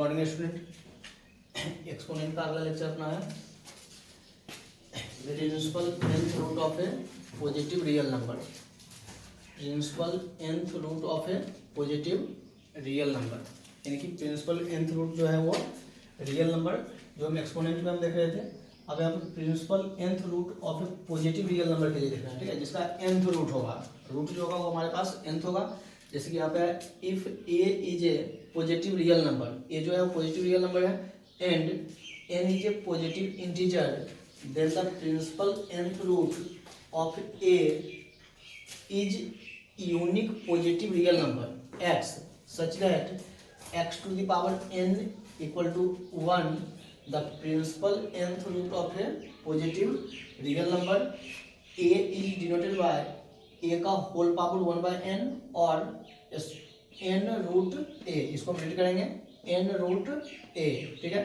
Morning student, exponent का अगला lecture अपना है principal nth root of a positive real number. Principal nth root of a positive real number, यानी कि principal nth root जो है वो रियल नंबर जो हम एक्सपोनेंट में हम देख रहे थे, अब यहाँ पे principal nth root of a positive real number के लिए देख रहे हैं। ठीक है, जिसका nth रूट होगा, रूट जो होगा वो हमारे पास nth होगा। जैसे कि यहाँ पे if a is a positive real number, a जो है वो पॉजिटिव रियल नंबर है and n is a positive integer, then the principal nth root of a is unique positive real number x such that x to the power n equal to 1, the principal nth root of a positive real number a is denoted by a का whole power 1 by n और n root a, इसको हम read करेंगे n root a। ठीक है,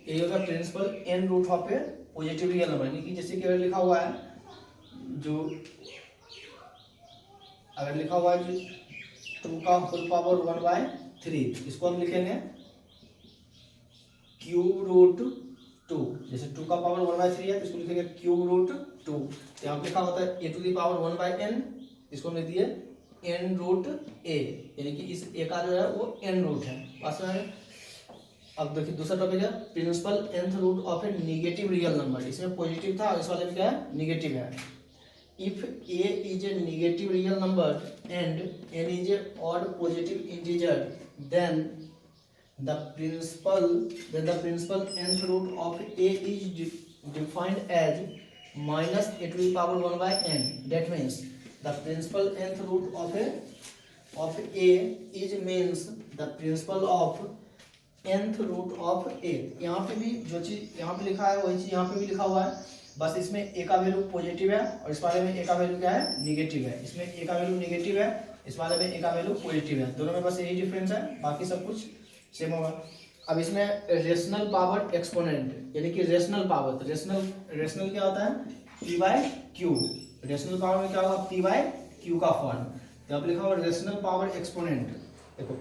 ये होगा principal n root of a positive real number, यानी कि जैसे कि अगर लिखा हुआ है जो अगर लिखा हुआ है 2 का होल पावर 1 by 3, इसको हम लिखेंगे क्यूब रूट 2। जैसे 2 का पावर 1 by 3 है तो इसको लिखेंगे क्यूब रूट 2। यहाँ पे लिखा होता है a to the power 1 by n, इसको हम लिख दिए n रूट a, यानी कि इस a का जो है वो n रूट है। पास में है। अब देखिए दूसरा टॉपिक है principal nth root of a negative real number. इसमें पॉजिटिव था, इस वाले में क्या है, निगेटिव है। If a is a negative real number and n is a odd positive integer, then the principal nth root of a is defined as minus a to the power 1 by n. That means the principal nth root of a is means the principal of nth root of a। यहाँ पे भी जो चीज यहाँ पे लिखा है वही चीज यहाँ पे भी लिखा हुआ है, बस इसमें a का वैल्यू पॉजिटिव है और इस वाले में a का वैल्यू क्या है, निगेटिव है। इसमें a का वैल्यू निगेटिव है, इस वाले में a का वैल्यू पॉजिटिव है। दोनों में बस यही डिफरेंस है, बाकी सब कुछ सेम होगा। अब इसमें रेशनल पावर एक्सपोनेंट, यानी कि रेशनल पावर, तो रेशनल क्या होता है, p by q. Rational power में क्या होगा, p बाय क्यू का फॉर्म। तो अब लिखा हुआ रेशनल पावर एक्सपोनेंट, देखो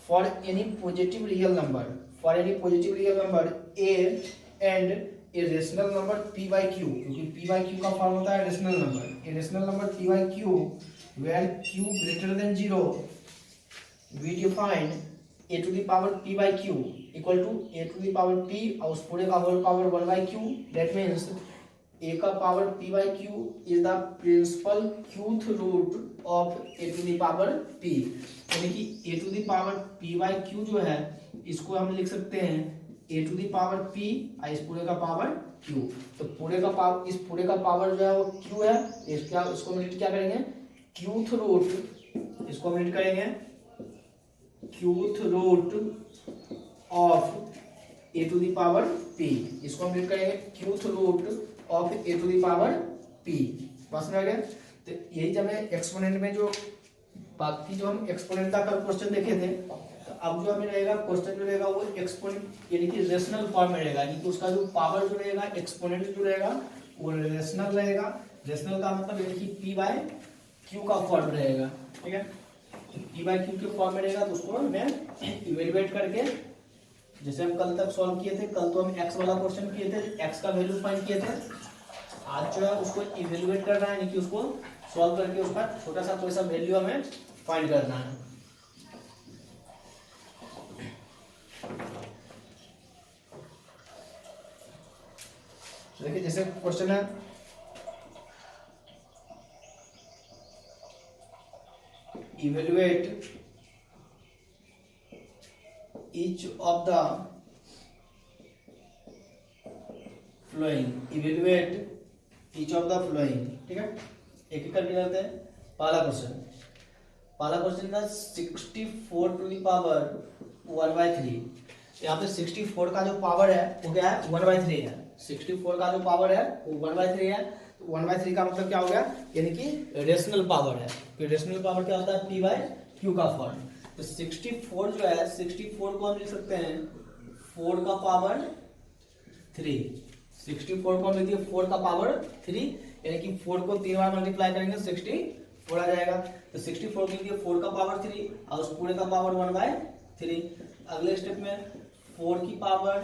for any positive real number, a and a rational number p by q, क्योंकि p बाय क्यू का फॉर्म होता है rational number. A rational number p by q where q greater than 0, we define a to the power p by q equal to a to the power p और उस पूरे का whole power 1 by q। that means a का power p by q is the principal qth root of a to the power p, यानी कि a to the power p by q जो है इसको हम लिख सकते हैं a to the power p और इस पूरे का पावर q। तो पूरे का पावर, इस पूरे का पावर जो है वो q है, इसको हम क्या करेंगे, क्यूथ रूट, इसको हम रीड करेंगे qth root of a to the power p, इसको हम रीड करेंगे qth root of a to the power p. बस में आ गया। तो यही जब मैं एक्सपोनेंट में जो बाकी जो हम एक्सपोनेंट का कल क्वेश्चन देखे थे, तो अब जो हमें रहेगा क्वेश्चन जो रहेगा वो एक्सपोनेंट यानी कि रेशनल फॉर्म में रहेगा, यानी कि उसका जो पावर जो रहेगा एक्सपोनेंट जो रहेगा वो रेशनल रहेगा। रेशनल का मतलब यानी कि पी बाय क्यू का फॉर्म रहेगा। ठीक है, p बाय क्यू के फॉर्म में रहेगा, तो उसको मैं इवेल्युएट करके, जैसे हम कल तक सॉल्व किए थे, कल तो हम x वाला क्वेश्चन किए थे, x का वैल्यू फाइंड किए थे। आज जो है उसको इवेल्युएट करना है, यानी कि उसको सॉल्व करके उसका छोटा सा कोई सा वैल्यू हमें फाइंड करना है। देखिए जैसे क्वेश्चन है evaluate each of the following, ठीक है, एक एक करके करते हैं। पहला क्वेश्चन था 64 टू द पावर 1 by 3। यहाँ पे 64 का जो पावर है वो क्या है, 1 by 3 है। 64 का जो पावर है वो 1 by 3 है। 1 by 3 का मतलब क्या हो गया, यानी कि रेशनल पावर है। तो रेशनल पावर क्या होता है, p बाय क्यू का फॉर्म। तो 64 जो है, 64 को हम लिख सकते हैं 4 का पावर 3। 64 को हम लिख दिए 4 का पावर 3, यानी कि 4 को 3 बार मल्टीप्लाई करेंगे 64 आ जाएगा। तो 64 के लिए 4 का पावर 3 और उस पूरे का पावर 1 by 3। अगले स्टेप में 4 की पावर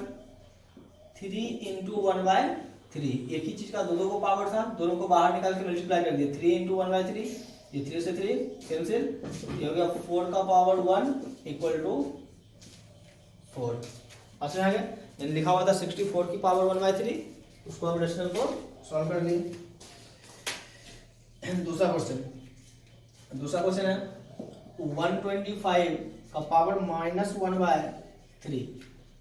3 इंटू 1/3। एक ही चीज का दो को पावर था, दोनों को बाहर निकाल के मल्टीप्लाई कर दिया। 3 इंटू 1/3, ये 3 से 3 कैंसिल, ये हो गया 4 का पावर 1 इक्वल टू 4। अच्छा आ गया, यानी लिखा हुआ था 64 की पावर 1/3, उसको हम रेशनल को सॉल्व कर लिए। दूसरा क्वेश्चन है 125 का पावर -1/3।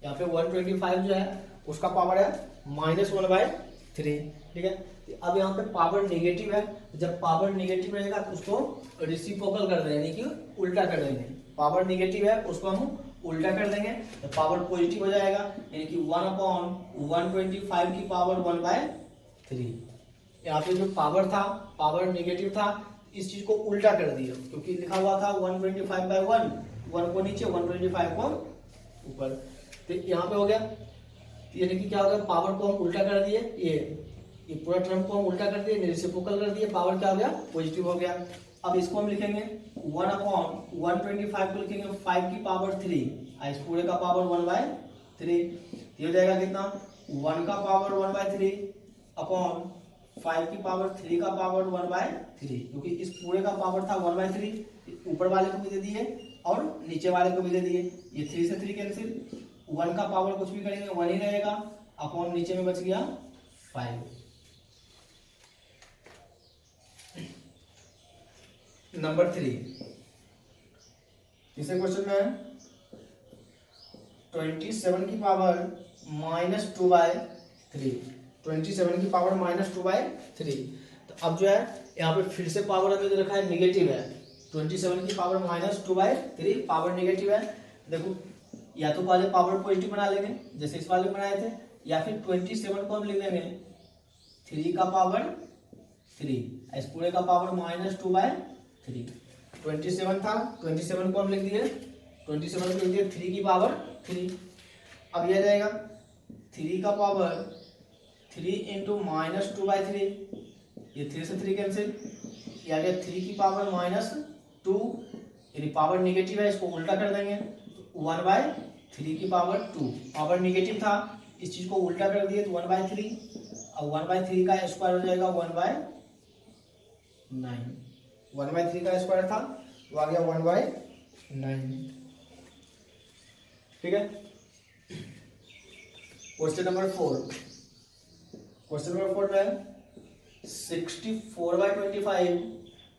यहाँ पे 125 जो है उसका पावर है -1/3, ठीक है। अब यहाँ पे पावर नेगेटिव है, जब पावर नेगेटिव रहेगा तो उसको रेसिप्रोकल कर देंगे, यानी कि उल्टा कर देंगे। पावर नेगेटिव है उसको हम उल्टा कर देंगे तो पावर पॉजिटिव हो जाएगा, यानी कि 1/125 की पावर 1/3। यहाँ पे जो पावर था, पावर नेगेटिव था, इस चीज को उल्टा कर दिया, क्योंकि लिखा हुआ था 125/1, 1 को नीचे 125 को ऊपर। तो यहाँ पे हो गया, यानी कि क्या हो गया, पावर को हम उल्टा कर दिए, ये पूरा टर्म को हम उल्टा कर दिए, रेसिप्रोकल कर दिए, पावर क्या हो गया, पॉजिटिव हो गया। अब इसको हम लिखेंगे 1/125 को लिखेंगे 5 की पावर 3, इस पूरे का पावर 1/3। ये हो जाएगा कितना, 1 का पावर 1/3 अपॉन 5 की पावर 3 का पावर 1/3, क्योंकि इस पूरे का पावर था 1/3, ऊपर वाले को भी दे दिए और नीचे वाले को भी दे दिए। ये 3 से 3 कैंसिल, 1 का पावर कुछ भी करेंगे 1 ही रहेगा, अपॉन नीचे में बच गया 5। नंबर 3, तीसरे क्वेश्चन में 27 की पावर -2/3, 27 की पावर -2/3। तो अब जो है यहाँ पे फिर से पावर हमें रखा है नेगेटिव है, 27 की पावर -2/3 पावर नेगेटिव है। देखो या तो पहले पावर पॉजिटिव बना लेंगे जैसे इस वाले में बनाए थे, या फिर 27 को हम लिख देंगे 3 का पावर 3, इस पूरे का पावर -2/3। 27 था, 27 को हम लिख दिए, 27 को लिख दिए 3 की पावर 3। अब यह जाएगा 3 का पावर 3 इंटू -2/3, ये 3 से 3 कैंसिल, ये आ गया 3 की पावर -2, यानी पावर नेगेटिव है, इसको उल्टा कर देंगे 1/3 की पावर 2। पावर नेगेटिव था, इस चीज को उल्टा कर दिए तो 1/3, अब 1/3 का स्क्वायर हो जाएगा 1/9। 1/3 का स्क्वायर था तो आ गया 1/9, ठीक है। क्वेश्चन नंबर 4 में 64/25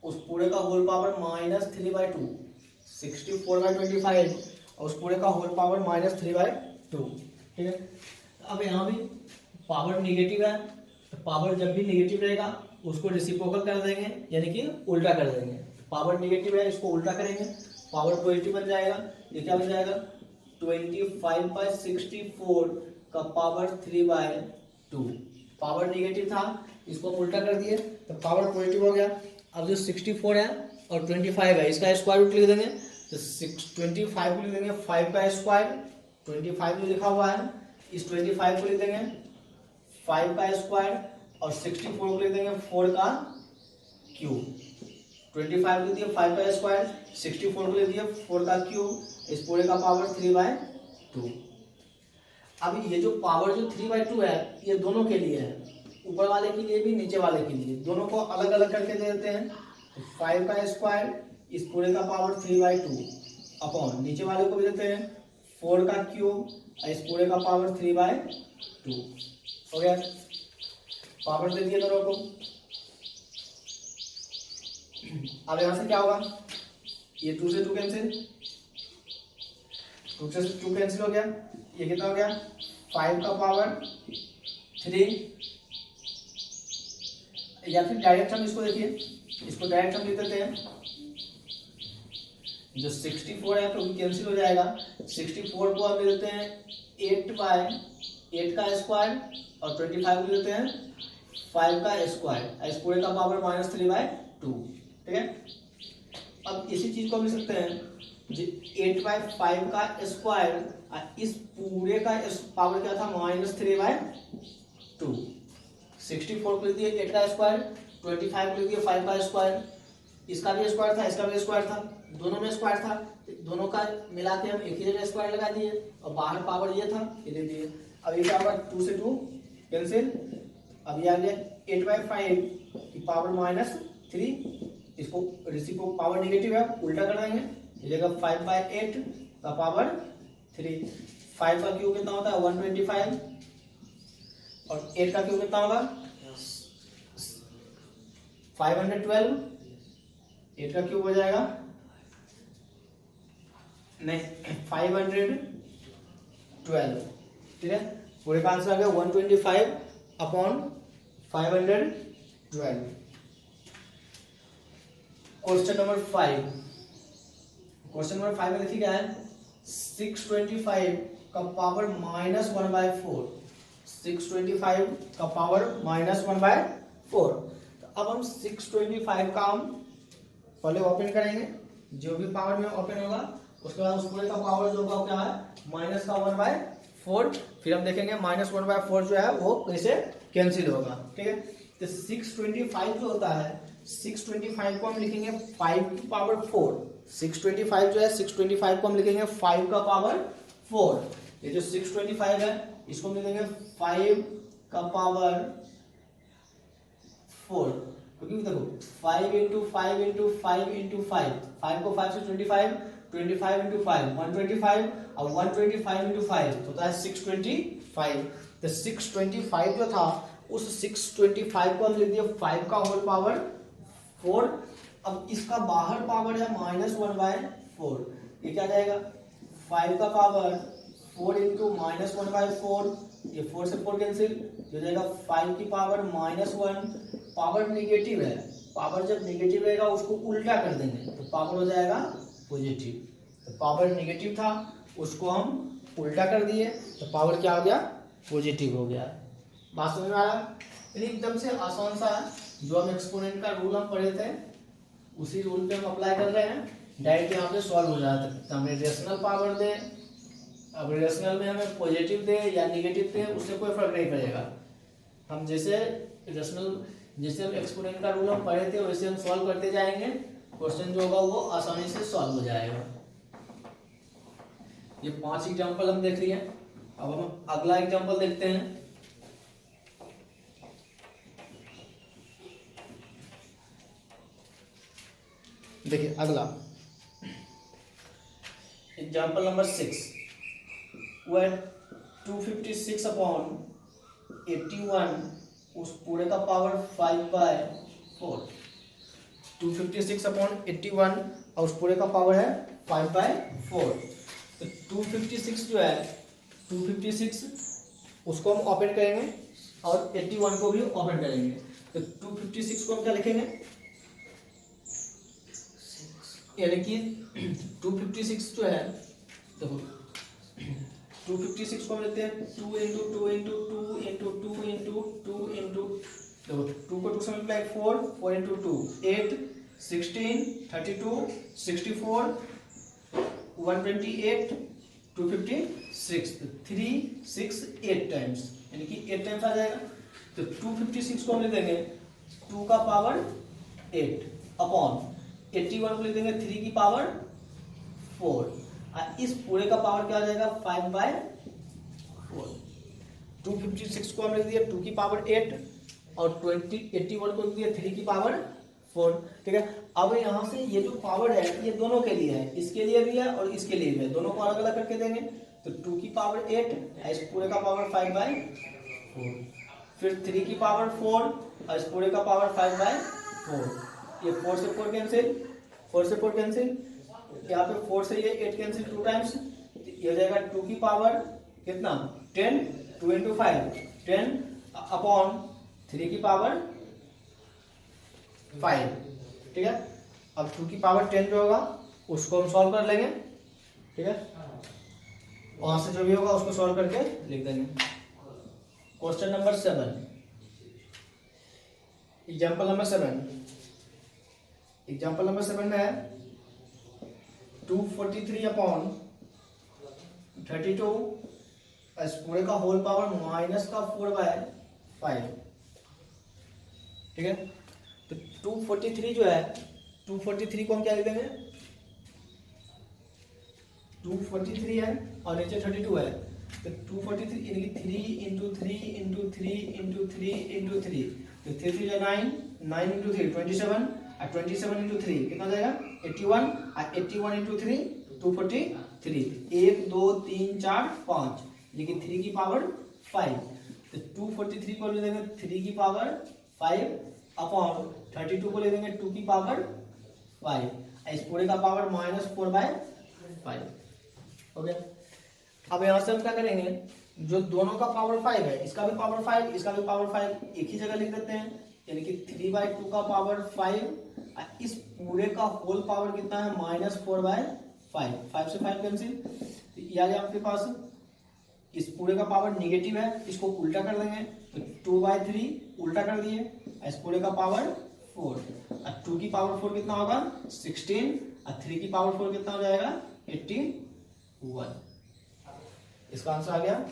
उस पूरे का होल पावर -3/2, 64/25 और उस पूरे का होल पावर -3/2, ठीक है। अब यहाँ भी पावर नेगेटिव है, तो पावर जब भी नेगेटिव रहेगा उसको रेसिप्रोकल कर देंगे, यानी कि उल्टा कर देंगे। पावर नेगेटिव है, इसको उल्टा करेंगे, पावर पॉजिटिव बन जाएगा। ये क्या बन जाएगा, 25/64 का पावर 3/2। पावर नेगेटिव था, इसको हम उल्टा कर दिए तो पावर पॉजिटिव हो गया। अब जो 64 है और 25 है, इसका स्क्वायर रूट लिख देंगे, तो 25 को लिख देंगे 5 का स्क्वायर, 25 जो लिखा हुआ है इस 25 को लिख देंगे 5 का स्क्वायर, और 64 को लिख देंगे 4 का क्यूब। 25 लिख दिया 5 का स्क्वायर, 64 को लिख दिया 4 का क्यूब, इस पूरे का पावर 3/2। अब ये जो पावर जो 3/2 है ये दोनों के लिए है, ऊपर वाले के लिए भी नीचे वाले के लिए, दोनों को अलग अलग करके दे देते हैं। 5 का स्क्वायर इस पूरे का पावर 3/2 अपॉन नीचे वाले को भी देते हैं 4 का क्यूब, इस पूरे का पावर 3/2 हो गया। पावर दे दिए दोनों को। अब यहां से क्या होगा, ये 2 से 2 कैंसिल, 2 से 2 कैंसिल हो गया, ये कितना हो गया 5 का पावर 3, या फिर डायरेक्ट हम इसको देखिए, इसको डायरेक्ट हम लिख देते हैं, जो 64 है तो कैंसिल हो जाएगा। 64 को हम लिख देते हैं 8/8 का स्क्वायर, और 25 को लिख देते हैं 5 का स्क्वायर, इस पूरे का पावर -3/2, ठीक है। अब इसी चीज को हम लिख सकते हैं 8/5 का स्क्वायर, इस पूरे का पावर क्या था -3/2। 64 को लिख दिए 8 का स्क्वायर, 25 को लिख दिए 5 का स्क्वायर, इसका भी स्क्वायर था, इसका भी स्क्वायर था, दोनों में स्क्वायर था, दोनों का मिला के हम एक ही जगह स्क्वायर लगा दिए और बाहर पावर ये था, ये दे दिए। अब ये क्या होगा, 2 से 2 कैंसिल, अब ये आ गया 8/5 की पावर -3, इसको रेसिप्रोकल पावर नेगेटिव है, उल्टा कर देंगे, मिलेगा 5/8 का पावर 3। 5 का क्यूब कितना होता है 125 और 8 का क्यूब कितना होगा 512, 8 का क्यूब हो जाएगा नहीं 512, ठीक है। पूरे का आंसर आ गया 125/512। क्वेश्चन नंबर 5, क्वेश्चन नंबर 5 में देखिए क्या है, 625 का पावर -1/4, 625 का पावर -1/4। तो अब हम 625 का हम पहले ओपन करेंगे, जो भी पावर में ओपन होगा उसके बाद उस पूरे का पावर जो होगा क्या है -1/4, फिर हम देखेंगे -1/4 जो है वो कैसे कैंसिल होगा, ठीक है। तो 625 जो होता है 625 को हम लिखेंगे 5 की पावर 4, 625 जो है 625 को हम लिखेंगे 5 का पावर 4। ये जो 625 है इसको हम लिखेंगे 5 का पावर 4, क्योंकि देखो 5 × 5 × 5 × 5, 5 को 5 से 25, 25 × 5 125 और 125 × 5 तो होता है 625। तो 625 जो था उस 625 को हम लिख दिया 5 का होल पावर 4। अब इसका बाहर पावर है -1/4, ये क्या जाएगा 5 का पावर 4 × -1/4, ये 4 से 4 कैंसिल हो जाएगा 5 की पावर -1, पावर निगेटिव है, पावर जब निगेटिव रहेगा उसको उल्टा कर देंगे तो पावर हो जाएगा पॉजिटिव। तो पावर निगेटिव था उसको हम उल्टा कर दिए तो पावर क्या हो गया पॉजिटिव हो गया। बात समझ में आ रहा, एकदम से आसान सा है। जो हम एक्सपोनेंट का रूल हम पढ़े थे उसी रूल पे हम अप्लाई कर रहे हैं, डायरेक्ट यहाँ पे सॉल्व हो जाता है। तो हमें रेशनल पावर दे, अब रेशनल में हमें पॉजिटिव दे या निगेटिव दे उससे कोई फर्क नहीं पड़ेगा, हम जैसे रेशनल जैसे हम एक्सपोनेंट का रूल हम पढ़े थे वैसे हम सॉल्व करते जाएंगे, क्वेश्चन जो होगा वो आसानी से सॉल्व हो जाएगा। ये 5 एग्जांपल हम देख लिए, अब हम अगला एग्जांपल देखते हैं। देखिए अगला एग्जांपल नंबर 6, where 256/81 उस पूरे का पावर 5/4, 256/81 और उस पूरे का पावर है 5/4। तो 256 जो है 256 उसको हम ओपन करेंगे और 81 को भी ओपन करेंगे। तो 256 को हम क्या लिखेंगे, यानी कि 256 जो है देखो 256 को हम लिखते हैं 2 × 2 × 2 × 2 × 2 × देखो 2 को 2 से मल्टीप्लाई 4 4 × 2 8 16 32 64 128 256 3 6 8 टाइम्स, यानी कि 8 टाइम्स आ जाएगा। तो 256 को हम लिख देंगे 2 का पावर 8 अपॉन 81 को लिख देंगे 3 की पावर 4 और इस पूरे का पावर क्या आ जाएगा 5/4। 256 को हम लिख दिया 2 की पावर 8 और 81 को लिख दिया 3 की पावर 4, ठीक है। अब यहाँ से ये जो पावर है ये दोनों के लिए है, इसके लिए भी है और इसके लिए भी है, दोनों को अलग अलग करके देंगे। तो 2 की पावर 8 इस पूरे का पावर 5/4, फिर 3 की पावर 4 और इस पूरे का पावर 5/4। ये 4 से 4 कैंसिल, 4 से 4 कैंसिल, यहाँ पे 4 से ये 8 कैंसिल 2 टाइम्स, ये हो जाएगा 2 की पावर कितना 10, 2 × 5 10 अपॉन 3 की पावर 5, ठीक है। अब 2 की पावर 10 जो होगा उसको हम सॉल्व कर लेंगे, ठीक है, वहां से जो भी होगा उसको सॉल्व करके लिख देंगे। Question number 7, example number 7, example number 7 में है 243/32 इस पूरे का होल पावर -4/5, ठीक है। तो 243 जो है 243 को हम क्या लिख देंगे, 243 है और नीचे 32 है, तो 243 यानी कि 3 इंटू 3 इंटू 3 इंटू 3 इंटू 3, तो 3 3 9, 9 इंटू 3 27, और 27 इंटू 3 कितना हो जाएगा 81, और 81 इंटू 3 243, 1 2 3 4 5, लेकिन 3 की पावर 5, तो 243 को ले देंगे 3 की पावर 5 अपॉन 32 को ले देंगे 2 की पावर 5, इस पूरे का पावर -4/5 हो गया। अब यहाँ से हम क्या करेंगे, जो दोनों का पावर 5 है, इसका भी पावर 5, इसका भी पावर 5, एक ही जगह लिख देते हैं, यानी कि 3/2 का पावर 5, इस पूरे का होल पावर कितना है -4/5, 5 से 5 कैंसिल, तो ये आ गया आपके पास। इस पूरे का पावर निगेटिव है, इसको उल्टा कर देंगे, तो 2/3 उल्टा कर दिए, इस पूरे का पावर 4, और 2 की पावर 4 कितना होगा 16, और 3 की पावर 4 कितना हो जाएगा 81। इसका आंसर आ गया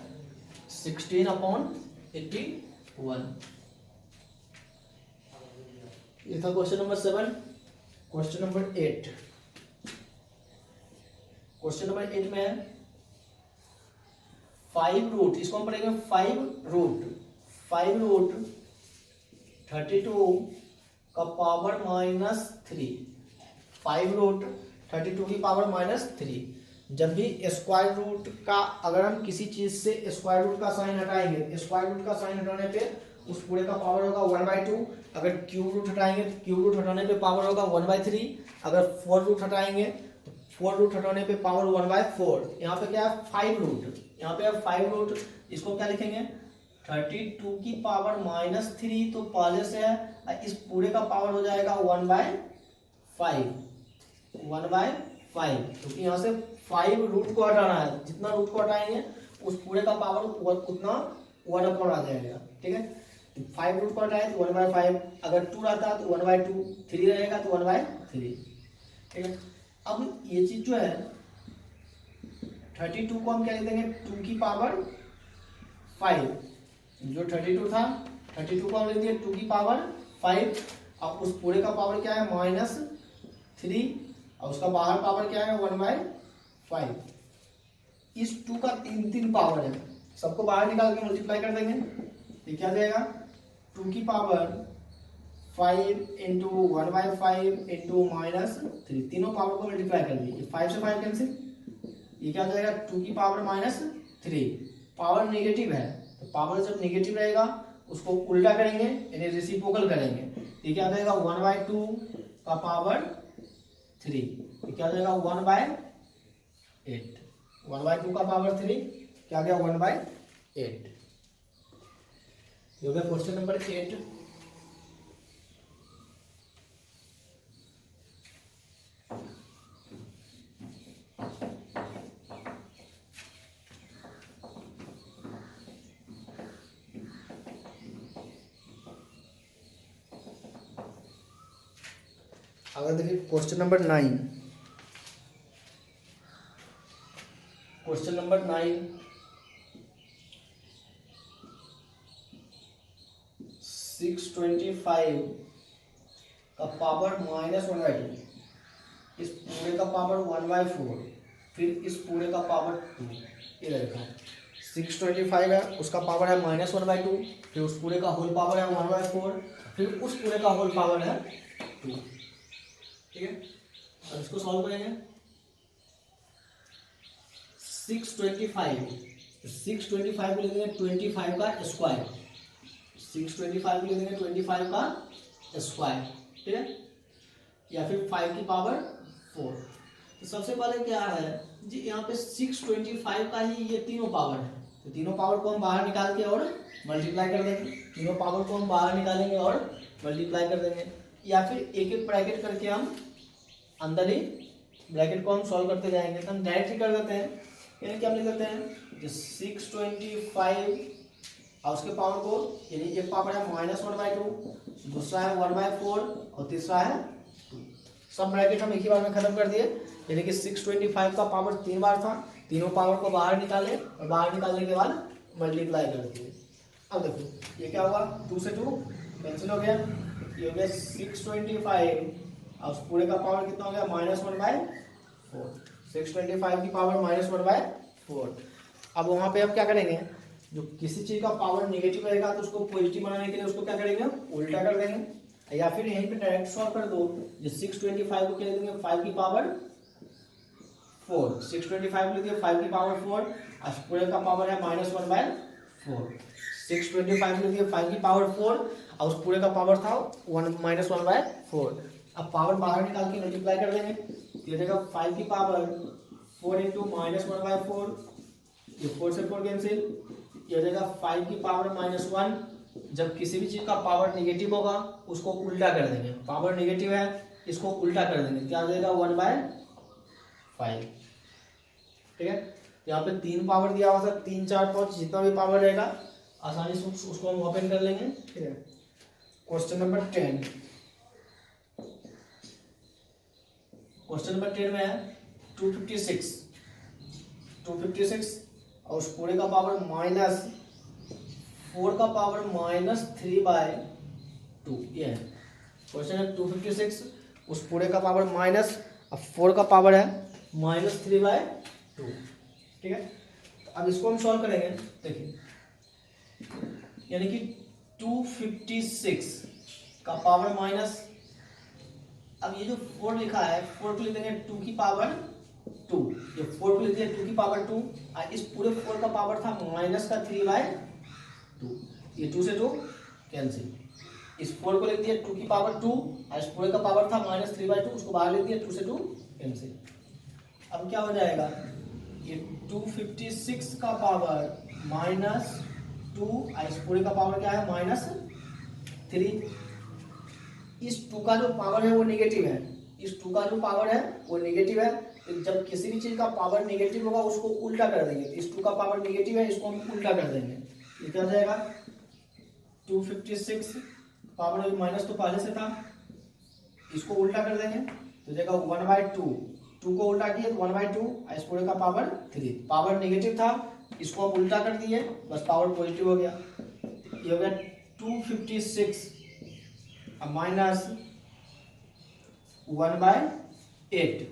16/81। ये था question number 7। Question number 8, question number 8 में है 5 रूट, इसको हम पढ़ेंगे 5 रूट 32 का पावर -3, 5 रूट 32 की पावर -3। जब भी स्क्वायर रूट का, अगर हम किसी चीज से स्क्वायर रूट का साइन हटाएंगे, स्क्वायर रूट का साइन हटाने पे उस पूरे का पावर होगा 1/2, अगर क्यूब रूट हटाएंगे तो क्यूब रूट हटाने पे पावर होगा 1/3, अगर 4 रूट हटाएंगे तो 4 रूट हटाने पे पावर 1/4। यहाँ पे क्या है 5 रूट, यहाँ पे 5 रूट, इसको क्या लिखेंगे 32 की पावर -3, तो पहले से है, इस पूरे का पावर हो जाएगा 1/5, क्योंकि यहाँ से 5 रूट को हटाना है, जितना रूट को हटाएंगे उस पूरे का पावर उतना 1/4 आ जाएगा, ठीक है। 5 रूट को हटाए तो 1/5, अगर 2 रहता तो 1/2, 3 रहेगा तो 1/3, ठीक है। अब ये चीज जो है 32 को हम क्या लिख देंगे 2 की पावर 5, जो 32 था 32 को हम लिख दिए 2 की पावर 5, अब उस पूरे का पावर क्या है -3, और उसका बाहर पावर क्या है 1/5। इस 2 का 3 पावर है, सबको बाहर निकाल के मल्टीप्लाई कर देंगे, ये क्या देगा 2 की पावर 5 इंटू 1/5 इंटू -3, तीनों पावर को मल्टीप्लाई कर दिए, 5 से 5 कैंसिल, ये क्या हो जाएगा 2 की पावर -3, पावर नेगेटिव है, तो पावर जब नेगेटिव रहेगा उसको उल्टा करेंगे यानी रेसिप्रोकल करेंगे, ये क्या हो जाएगा 1/2 का पावर 3, ये क्या हो जाएगा 1/8, 1/2 का पावर 3 क्या गया 1/8। ये हो गया क्वेश्चन नंबर 8। अगर देखिए क्वेश्चन नंबर 9, क्वेश्चन नंबर 9 625 का पावर -1/2, इस पूरे का पावर 1/4, फिर इस पूरे का पावर 2, ये देखा 625 है, उसका पावर है -1/2, फिर उस पूरे का होल पावर है 1/4, फिर उस पूरे का होल पावर है 2, ठीक है। अब इसको सॉल्व करेंगे 625 को लिखेंगे 25 का स्क्वायर, 625 को लिखेंगे 25 का स्क्वायर, ठीक है, या फिर 5 की पावर 4। तो सबसे पहले क्या है जी, यहाँ पे 625 का ही ये तीनों पावर है, तो तीनों पावर को हम बाहर निकाल के और मल्टीप्लाई कर देंगे, तीनों पावर को हम बाहर निकालेंगे और मल्टीप्लाई कर देंगे, या फिर एक एक ब्रैकेट करके हम अंदर ही ब्रैकेट को हम सॉल्व करते जाएंगे, तो हम डायरेक्ट ही कर देते हैं, यानी कि हम लिख देते हैं जो 625 और उसके पावर को, यानी एक पावर है -1/2, दूसरा है 1/4 और तीसरा है 2, सब ब्रैकेट हम एक ही बार में खत्म कर दिए, यानी कि 625 का पावर 3 बार था, तीनों पावर को बाहर निकाले और बाहर निकालने के बाद मल्टीप्लाई कर दिए। अब देखो ये क्या होगा 2 से 2 कैंसिल हो गया, ये हो गया 625 और उस पूरे का पावर कितना हो गया -1/4। 625 की पावर -1/4। अब वहां पे हम क्या करेंगे, जो किसी चीज का पावर नेगेटिव रहेगा तो उसको पॉजिटिव बनाने के लिए उसको क्या करेंगे, उल्टा कर देंगे, या फिर यहीं पे डायरेक्ट सॉल्व कर दो। जो 625 को क्या देंगे 5 की पावर 4, 625 लिख दिया 5 की पावर 4 और पूरे का पावर है -1/4। 625 लिख दिया 5 की पावर 4 और उस पूरे का पावर था -1/4। अब पावर बाहर निकाल के मल्टीप्लाई कर देंगे, ये देगा 5 की पावर 4 इंटू -1/4, ये 4 से 4 कैंसिल, ये देगा 5 की पावर -1। जब किसी भी चीज का पावर नेगेटिव होगा उसको उल्टा कर देंगे, पावर नेगेटिव है इसको उल्टा कर देंगे, क्या देगा 1/5। ठीक है, यहाँ पे 3 पावर दिया हुआ था, 3 4 5 जितना भी पावर रहेगा आसानी से उसको हम ओपन कर लेंगे। ठीक है, क्वेश्चन नंबर 10, क्वेश्चन नंबर 10 में है 256 और उस पूरे का पावर -4 का पावर -3/2। ये है क्वेश्चन है 256, उस पूरे का पावर -4 का पावर है -3/2। ठीक है, तो अब इसको हम सॉल्व करेंगे। देखिए यानी कि 256 का पावर माइनस, अब ये जो 4 लिखा है 4 को लिख देंगे 2 की पावर 2, ये 4 को लिख दिया 2 की पावर 2 और इस पूरे 4 का पावर था -3/2, ये 2 से 2 कैंसिल, इस 4 को लिख दिया 2 की पावर 2 और इस पूरे का पावर था -3/2, उसको बाहर लिख दिया 2 से 2 कैंसिल। अब क्या हो जाएगा, ये 256 का पावर -2 और इस पूरे का पावर क्या है -3। इस 2 का जो पावर है वो नेगेटिव है, इस 2 का जो पावर है वो नेगेटिव है, तो जब किसी भी चीज का पावर नेगेटिव होगा उसको उल्टा कर देंगे। इस 2 का पावर नेगेटिव है, इसको हम उल्टा कर देंगे, ये क्या हो जाएगा 256 पावर माइनस तो पहले से था, इसको उल्टा कर देंगे तो जाएगा 1/2, 2 को उल्टा किए तो 1/2, इस पूरे का पावर 3, पावर नेगेटिव था इसको हम उल्टा कर दिए बस पावर पॉजिटिव हो गया, ये हो गया 256 माइनस 1/8,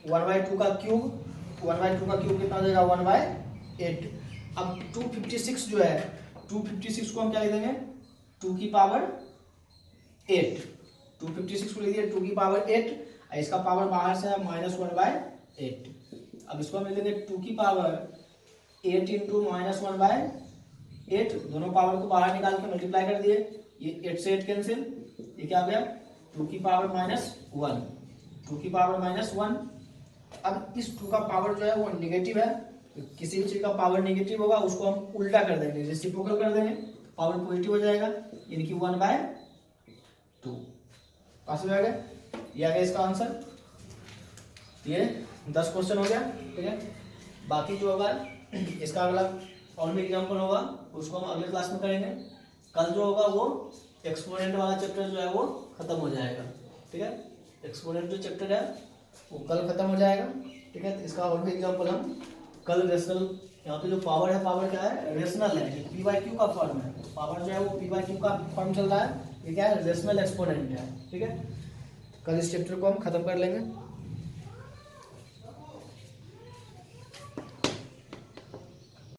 1/2 का क्यूब, 1/2 का क्यूब कितना देगा 1/8। अब 256 जो है 256 को हम क्या लिख देंगे 2 की पावर 8, 256 को लिख दिया 2 की पावर 8, इसका पावर बाहर से है -1/8। अब इसको हम लिख देंगे 2 की पावर 8 इंटू -1/8, दोनों पावर को बाहर निकाल के मल्टीप्लाई कर दिए, ये 8 से 8 कैंसिल, ये क्या आ गया 2 की पावर -1, 2 की पावर -1। अब इस 2 का पावर जो है वो नेगेटिव है, तो किसी भी चीज का पावर नेगेटिव होगा उसको हम उल्टा कर देंगे, रेसिप्रोकल कर देंगे, पावर पॉजिटिव हो जाएगा, यानी कि 1/2। पास में आ गया, ये आ गया इसका आंसर। ये 10 क्वेश्चन हो गया। ठीक है, बाकी जो होगा इसका अगला और भी एग्जाम्पल होगा उसको हम अगले क्लास में करेंगे। कल जो होगा वो एक्सपोनेंट वाला चैप्टर जो है वो खत्म हो जाएगा। ठीक है, एक्सपोनेंट जो चैप्टर है वो कल खत्म हो जाएगा। ठीक है, तो इसका और भी एग्जाम्पल हम कल रेशनल, यहाँ पे जो पावर है पावर क्या है रेशनल है, ये p/q का फॉर्म है, पावर जो है वो p/q का फॉर्म चल रहा है, ये क्या है रेशनल एक्सपोनेंट है। ठीक है, कल इस चैप्टर को हम खत्म कर लेंगे।